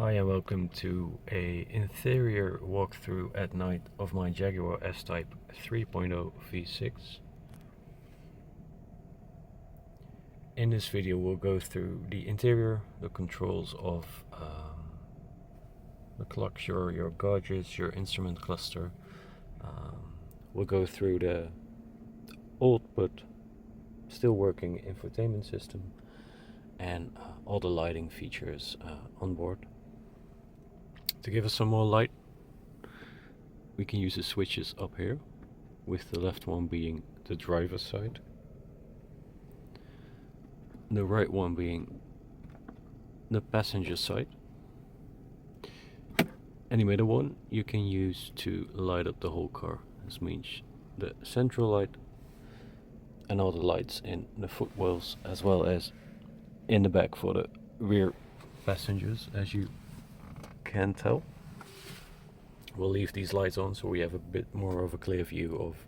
Hi and welcome to a interior walkthrough at night of my Jaguar S Type 3.0 V6. In this video we'll go through the interior, the controls of the clocks, your gauges, your instrument cluster. We'll go through the old but still working infotainment system and all the lighting features on board. To give us some more light, we can use the switches up here, with the left one being the driver's side, the right one being the passenger side. Any middle one you can use to light up the whole car. This means the central light and all the lights in the footwells, as well as in the back for the rear passengers, as you can tell. We'll leave these lights on so we have a bit more of a clear view of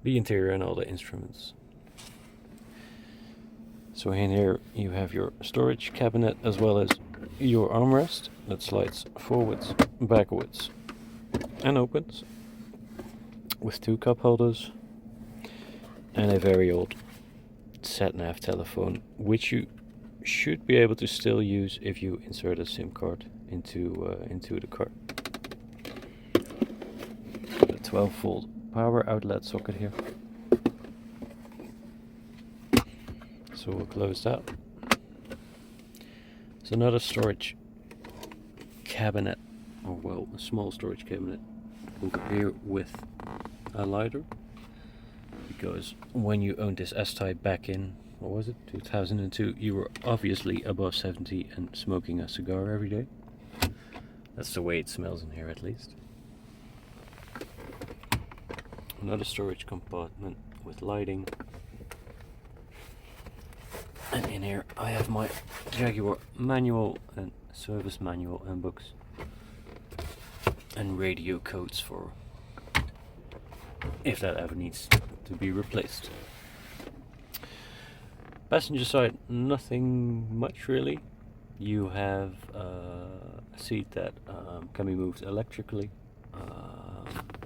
the interior and all the instruments. So in here you have your storage cabinet as well as your armrest that slides forwards, backwards and opens, with two cup holders and a very old sat-nav telephone, which you should be able to still use if you insert a SIM card into the car. The 12-volt power outlet socket here. So we'll close that. It's another storage cabinet, or well, a small storage cabinet over here with a lighter, because when you owned this S-Type back in, what was it, 2002, you were obviously above 70 and smoking a cigar every day. That's the way it smells in here, at least. Another storage compartment with lighting. And in here I have my Jaguar manual and service manual and books. And radio codes for if that ever needs to be replaced. Passenger side, nothing much really. You have a seat that can be moved electrically.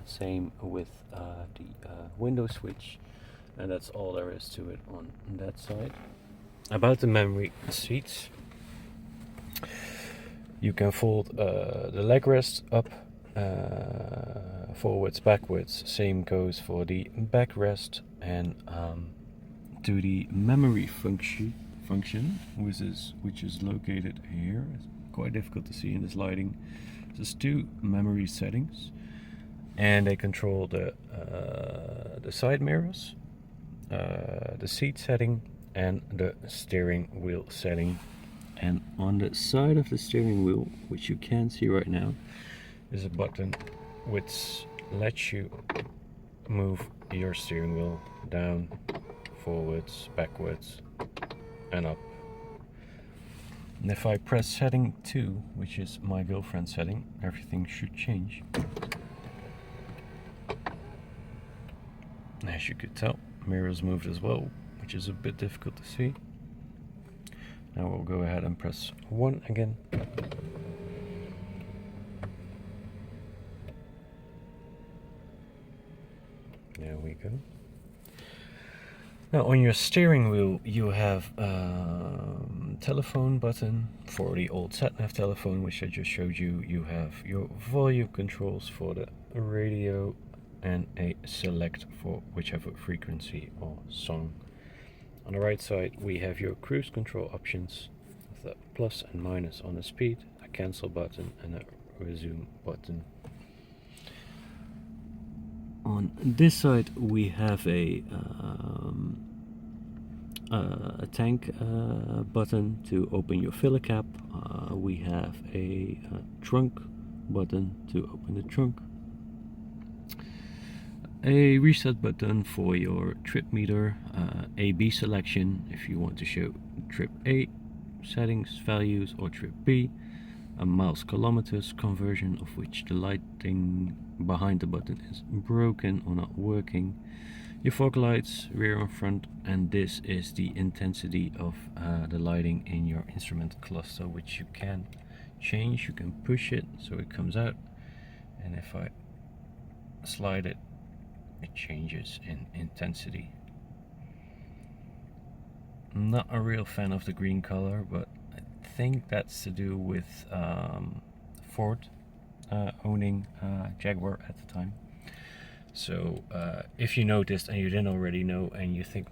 Same with the window switch, and that's all there is to it on that side. About the memory seats, you can fold the leg rest up, forwards, backwards. Same goes for the backrest, and to the memory function, which is located here. It's quite difficult to see in this lighting. There's two memory settings, and they control the side mirrors, the seat setting, and the steering wheel setting. And on the side of the steering wheel, which you can see right now, is a button which lets you move your steering wheel down, forwards, backwards and up. And if I press setting 2, which is my girlfriend setting, everything should change. As you could tell, mirrors moved as well, which is a bit difficult to see. Now we'll go ahead and press 1 again. There we go. Now on your steering wheel you have telephone button for the old sat-nav telephone, which I just showed you. You have your volume controls for the radio and a select for whichever frequency or song. On the right side we have your cruise control options with a plus and minus on the speed, a cancel button and a resume button. On this side we have a tank button to open your filler cap. We have a trunk button to open the trunk. A reset button for your trip meter, A/B selection if you want to show trip A settings values or trip B, a miles kilometers conversion, of which the lighting behind the button is broken or not working, your fog lights, rear and front, and this is the intensity of the lighting in your instrument cluster, which you can change, you can push it so it comes out, and if I slide it, it changes in intensity. I'm not a real fan of the green color, but I think that's to do with Ford owning Jaguar at the time. So if you noticed and you didn't already know, and you think,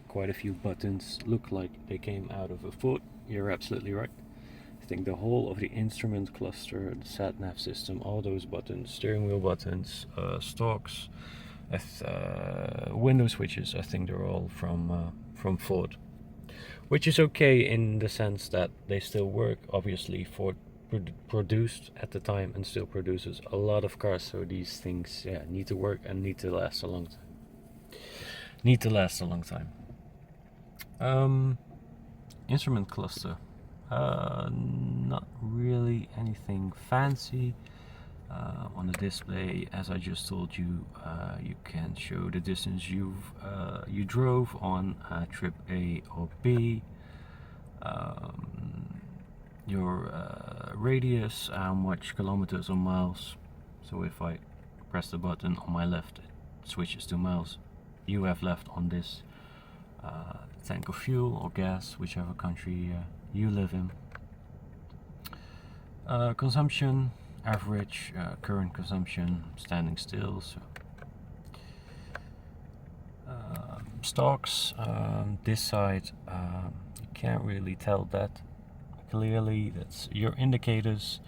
quite a few buttons look like they came out of a Ford, you're absolutely right. I think the whole of the instrument cluster, the sat-nav system, all those buttons, steering wheel buttons, stalks, window switches, I think they're all from Ford. Which is okay in the sense that they still work. Obviously, Ford produced at the time and still produces a lot of cars, so these things need to work and need to last a long time. Instrument cluster, not really anything fancy. On the display, as I just told you, you can show the distance you drove on trip A or B, your radius, how much kilometers or miles. So if I press the button on my left, it switches to miles you have left on this tank of fuel or gas, whichever country you live in. Consumption, average, current consumption, standing still. So stocks, this side, you can't really tell that clearly. That's your indicators.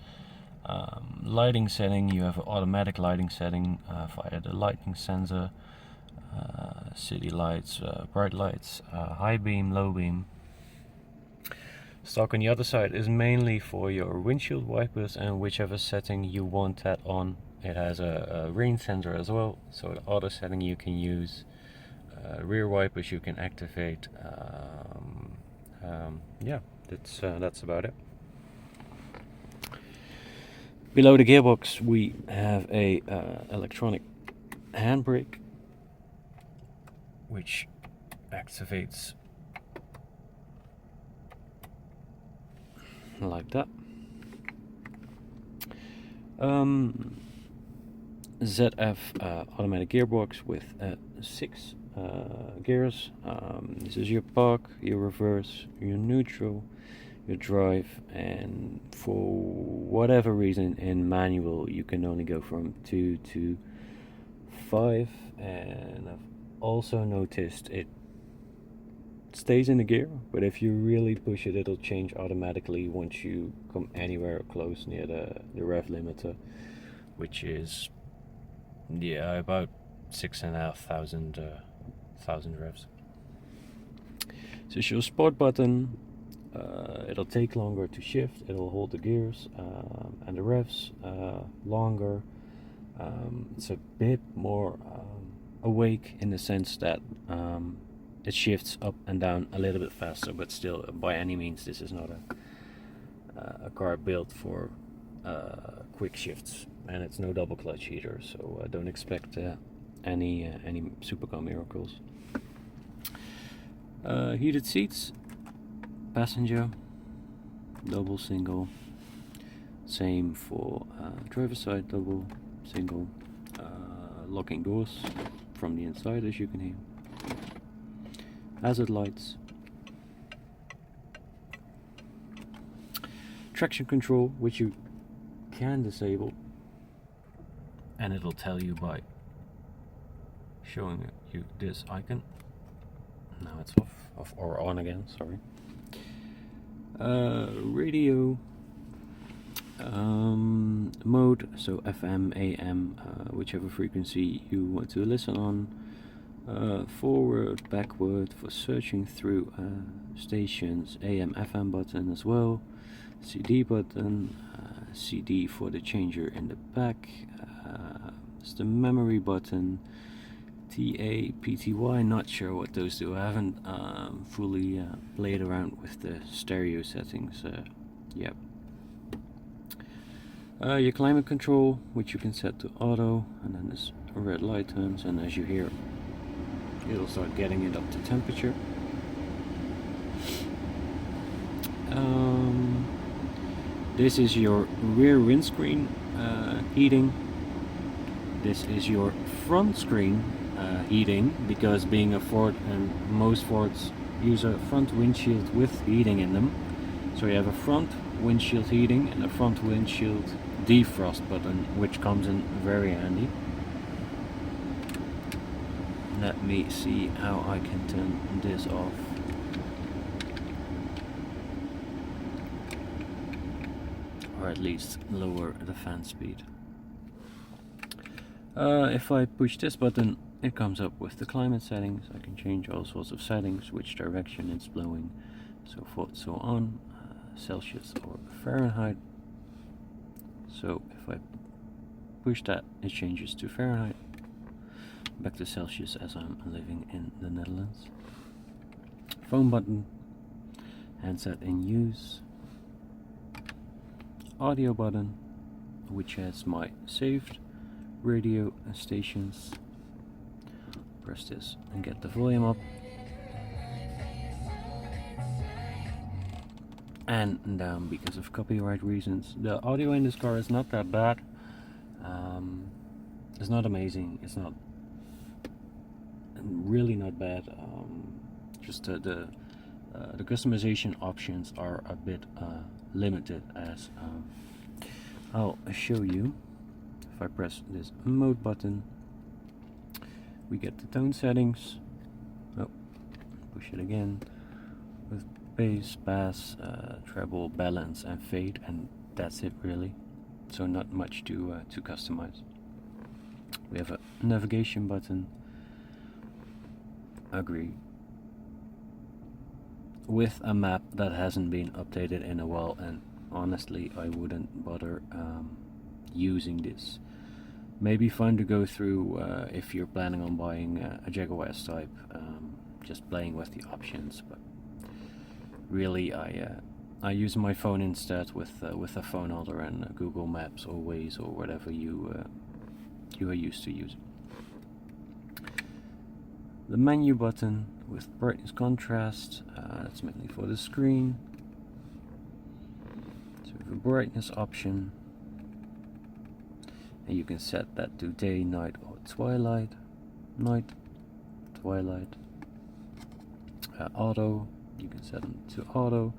Lighting setting, you have an automatic lighting setting via the lighting sensor. City lights, bright lights, high beam, low beam. Stock on the other side is mainly for your windshield wipers and whichever setting you want that on. It has a rain sensor as well, so the auto setting you can use. Rear wipers you can activate. Yeah, that's about it. Below the gearbox we have a electronic handbrake, which activates like that. ZF automatic gearbox with 6 gears. This is your park, your reverse, your neutral, your drive, and for whatever reason in manual you can only go from 2 to 5, and I've also noticed it stays in the gear, but if you really push it, it'll change automatically once you come anywhere close near the rev limiter, which is about 6,500 revs. So it's your sport button. It'll take longer to shift, it'll hold the gears and the revs longer. It's a bit more awake in the sense that it shifts up and down a little bit faster, but still, by any means, this is not a car built for quick shifts, and it's no double clutch either, so I don't expect any supercar miracles. Heated seats, passenger, double, single. Same for driver side, double, single. Locking doors from the inside, as you can hear. Hazard lights. Traction control, which you can disable, and it'll tell you by showing you this icon. Now it's off or on again, sorry. Radio mode, so FM, AM, whichever frequency you want to listen on. Forward, backward for searching through stations, AM, FM button as well. CD button, CD for the changer in the back. It's the memory button. TA, PTY, not sure what those do. I haven't fully played around with the stereo settings yet. Your climate control, which you can set to auto, and then this red light turns, and as you hear, it'll start getting it up to temperature. This is your rear windscreen heating. This is your front screen heating, because being a Ford, and most Fords use a front windshield with heating in them. So you have a front windshield heating and a front windshield defrost button, which comes in very handy. Let me see how I can turn this off. Or at least lower the fan speed. If I push this button, it comes up with the climate settings. I can change all sorts of settings, which direction it's blowing, so forth, so on, Celsius or Fahrenheit. So if I push that, it changes to Fahrenheit. Back to Celsius, as I'm living in the Netherlands. Phone button, handset in use. Audio button, which has my saved radio stations. Press this and get the volume up and down because of copyright reasons. The audio in this car is not that bad. It's not amazing. It's not really not bad. Just the customization options are a bit limited, as I'll show you. If I press this mode button, we get the tone settings. Oh, push it again, with bass, bass, treble, balance and fade, and that's it really. So not much to customize. We have a navigation button. Agree. With a map that hasn't been updated in a while, and honestly I wouldn't bother using this. Maybe fun to go through if you're planning on buying a Jaguar S Type, just playing with the options, but really I use my phone instead with a phone holder and Google Maps or Waze or whatever you are used to using. The menu button with brightness contrast, that's mainly for the screen. So we have a brightness option, and you can set that to day, night or twilight. Night, twilight. Auto, you can set them to auto,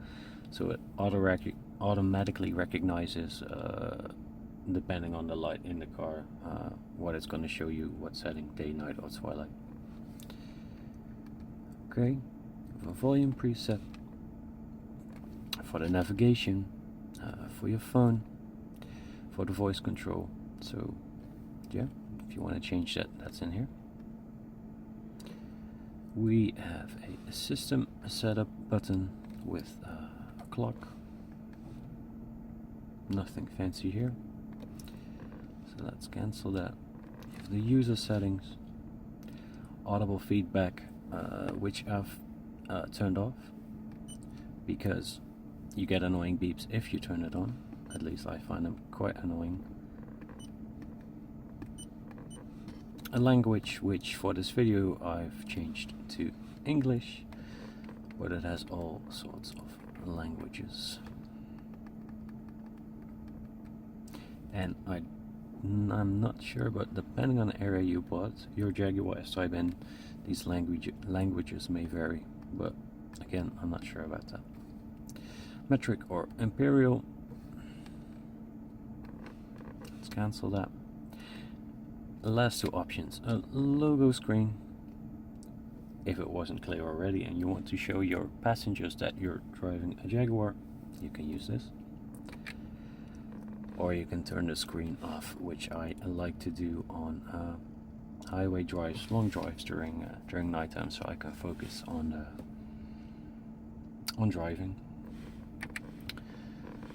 so it automatically recognizes, depending on the light in the car, what it's going to show you, what setting, day, night or twilight. Okay, a volume preset for the navigation, for your phone, for the voice control. So yeah, if you want to change that, that's in here. We have a system setup button with a clock. Nothing fancy here. So let's cancel that. You have the user settings, audible feedback, which I've turned off because you get annoying beeps if you turn it on. At least I find them quite annoying. A language which for this video I've changed to English, but it has all sorts of languages. And I'm not sure, but depending on the area you bought your Jaguar S Type in, these languages may vary, but again, I'm not sure about that. Metric or Imperial. Let's cancel that. The last two options, a logo screen. If it wasn't clear already and you want to show your passengers that you're driving a Jaguar, you can use this. Or you can turn the screen off, which I like to do on highway drives, long drives during nighttime, so I can focus on driving.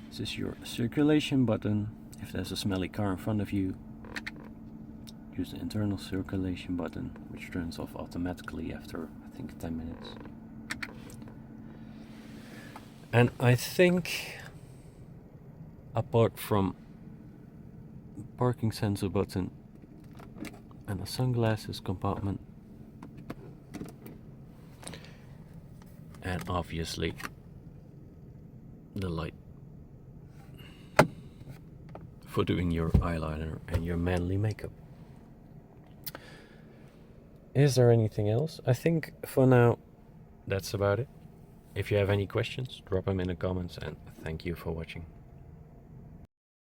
This is your circulation button. If there's a smelly car in front of you, use the internal circulation button, which turns off automatically after I think 10 minutes. And I think, apart from parking sensor button and a sunglasses compartment, and obviously the light, for doing your eyeliner and your manly makeup. Is there anything else? I think for now that's about it. If you have any questions, drop them in the comments, and thank you for watching.